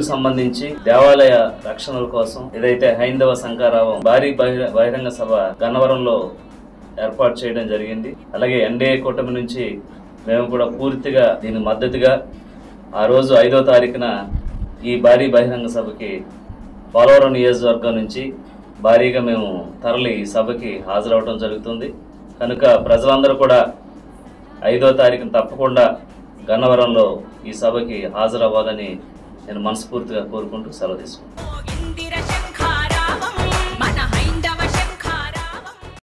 హిందువులకు సంబంధించి దేవాలయ రక్షణల కోసం ఏదైతే హైందవ సంఘారావం భారీ బహిరంగ సభ గన్నవరంలో ఏర్పాటు చేయడం జరిగింది. అలాగే ఎన్డీఏ కూటమి నుంచి మేము కూడా పూర్తిగా దీని మద్దతుగా ఆ రోజు 5వ తారీఖున ఈ భారీ బహిరంగ సభకి పోలవరం నియోజకవర్గం నుంచి భారీగా మేము తరలి ఈ సభకి హాజరవడం జరుగుతుంది. కనుక ప్రజలందరూ కూడా 5వ తారీఖున తప్పకుండా గన్నవరంలో ఈ సభకి హాజరవ్వాలని నేను మనస్ఫూర్తిగా కోరుకుంటూ సెలవు తీసుకుంటాను.